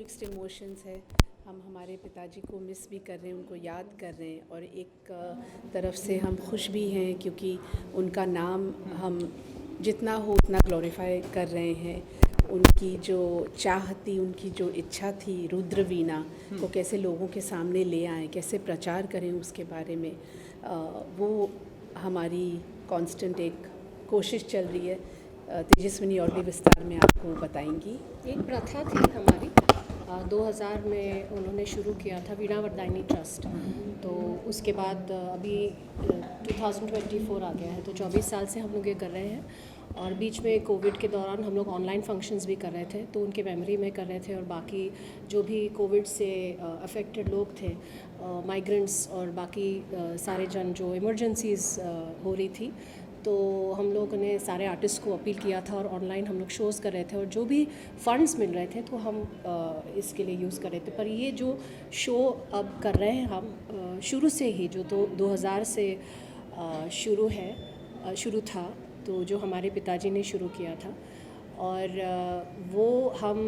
Mixed emotions है। हम हमारे पिताजी को मिस भी कर रहे हैं, उनको याद कर रहे हैं, और एक तरफ से हम खुश भी हैं क्योंकि उनका नाम हम जितना हो उतना ग्लोरीफाई कर रहे हैं। उनकी जो चाह थी, उनकी जो इच्छा थी, रुद्रवीणा को कैसे लोगों के सामने ले आएं, कैसे प्रचार करें उसके बारे में, वो हमारी कांस्टेंट एक कोशिश चल रही है। तेजस्विनी और भी विस्तार में आपको बताएंगी। एक प्रथा थी हमारी 2000 में उन्होंने शुरू किया था वीणा वरदायनी ट्रस्ट। तो उसके बाद अभी 2024 आ गया है, तो 24 साल से हम लोग ये कर रहे हैं। और बीच में कोविड के दौरान हम लोग ऑनलाइन फंक्शंस भी कर रहे थे, तो उनके मेमोरी में कर रहे थे। और बाकी जो भी कोविड से अफेक्टेड लोग थे, माइग्रेंट्स और बाकी सारे जन जो इमरजेंसीज़ हो रही थी, तो हम लोगों ने सारे आर्टिस्ट को अपील किया था और ऑनलाइन हम लोग शोज़ कर रहे थे। और जो भी फंड्स मिल रहे थे तो हम इसके लिए यूज़ कर रहे थे। पर ये जो शो अब कर रहे हैं हम, शुरू से ही जो 2000 से शुरू था, तो जो हमारे पिताजी ने शुरू किया था। और वो हम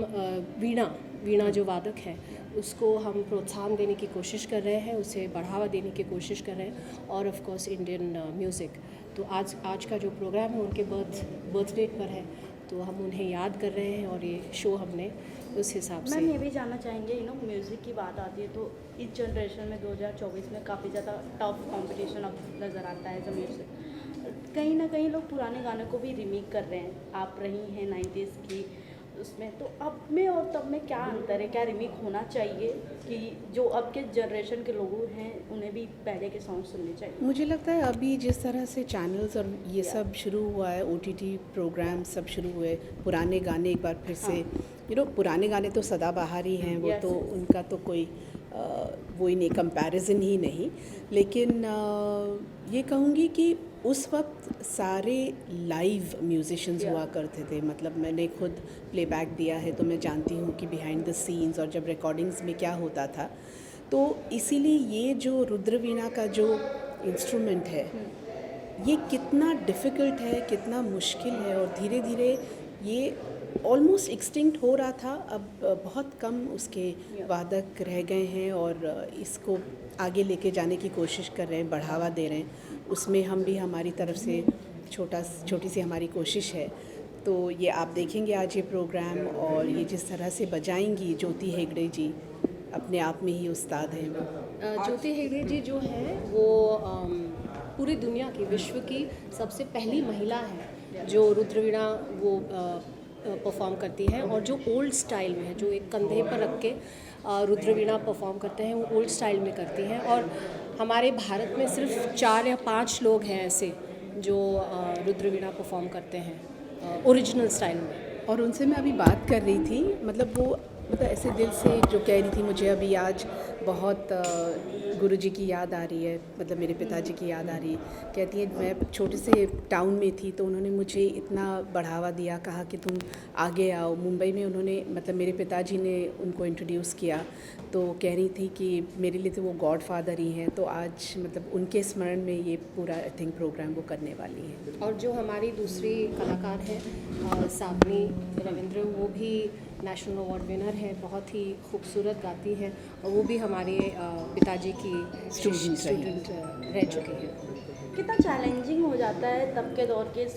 वीणा जो वादक है उसको हम प्रोत्साहन देने की कोशिश कर रहे हैं, उसे बढ़ावा देने की कोशिश कर रहे हैं। और ऑफ कोर्स इंडियन म्यूज़िक। तो आज का जो प्रोग्राम है उनके बर्थ डेट पर है, तो हम उन्हें याद कर रहे हैं और ये शो हमने उस हिसाब से। मैम ये भी जानना चाहेंगे, म्यूज़िक की बात आती है तो इस जनरेशन में 2024 में काफ़ी ज़्यादा टफ कंपटीशन अब नज़र आता है। जो म्यूज़िक कहीं ना कहीं लोग पुराने गानों को भी रीमेक कर रहे हैं। आप रही हैं 90s की उसमें, तो अब में और तब में क्या अंतर है? क्या रीमेक होना चाहिए कि जो अब के जनरेशन के लोग हैं उन्हें भी पहले के सॉन्ग सुनने चाहिए? मुझे लगता है अभी जिस तरह से चैनल्स और ये सब शुरू हुआ है, OTT प्रोग्राम सब शुरू हुए, पुराने गाने एक बार फिर से पुराने गाने तो सदाबहार ही हैं, वो तो उनका तो कोई वो ही नहीं, कंपैरिजन ही नहीं। लेकिन ये कहूँगी कि उस वक्त सारे लाइव म्यूजिशियंस हुआ करते थे। मतलब मैंने खुद प्लेबैक दिया है तो मैं जानती हूँ कि बिहाइंड द सीन्स और जब रिकॉर्डिंग्स में क्या होता था। तो इसीलिए ये जो रुद्रवीणा का जो इंस्ट्रूमेंट है, ये कितना डिफ़िकल्ट है, कितना मुश्किल है, और धीरे धीरे ये ऑलमोस्ट एक्सटिंक्ट हो रहा था। अब बहुत कम उसके वादक रह गए हैं और इसको आगे लेके जाने की कोशिश कर रहे हैं, बढ़ावा दे रहे हैं। उसमें हम भी हमारी तरफ से छोटी सी हमारी कोशिश है। तो ये आप देखेंगे आज ये प्रोग्राम, और ये जिस तरह से बजाएंगी ज्योति हेगड़े जी, अपने आप में ही उस्ताद हैं वो। ज्योति हेगड़े जी जो है वो पूरी दुनिया की, विश्व की सबसे पहली महिला है जो रुद्रवीणा वो परफॉर्म करती हैं। और जो ओल्ड स्टाइल में है, जो एक कंधे पर रख के रुद्रवीणा परफॉर्म करते हैं, वो ओल्ड स्टाइल में करती हैं। और हमारे भारत में सिर्फ 4 या 5 लोग हैं ऐसे जो रुद्रवीणा परफॉर्म करते हैं ओरिजिनल स्टाइल में। और उनसे मैं अभी बात कर रही थी, मतलब वो ऐसे दिल से जो कह रही थी, मुझे अभी आज बहुत गुरुजी की याद आ रही है, मतलब मेरे पिताजी की याद आ रही है। कहती है मैं छोटे से टाउन में थी तो उन्होंने मुझे इतना बढ़ावा दिया, कहा कि तुम आगे आओ। मुंबई में उन्होंने, मतलब मेरे पिताजी ने उनको इंट्रोड्यूस किया, तो कह रही थी कि मेरे लिए तो वो गॉड फादर ही हैं। तो आज मतलब उनके स्मरण में ये पूरा आई थिंक प्रोग्राम वो करने वाली है। और जो हमारी दूसरी कलाकार है सावनी रविंद्र, वो भी नेशनल अवार्ड विनर है, बहुत ही खूबसूरत गाती है, और वो भी हमारे पिताजी की स्टूडेंट रह चुकी है। कितना चैलेंजिंग हो जाता है तब के दौर के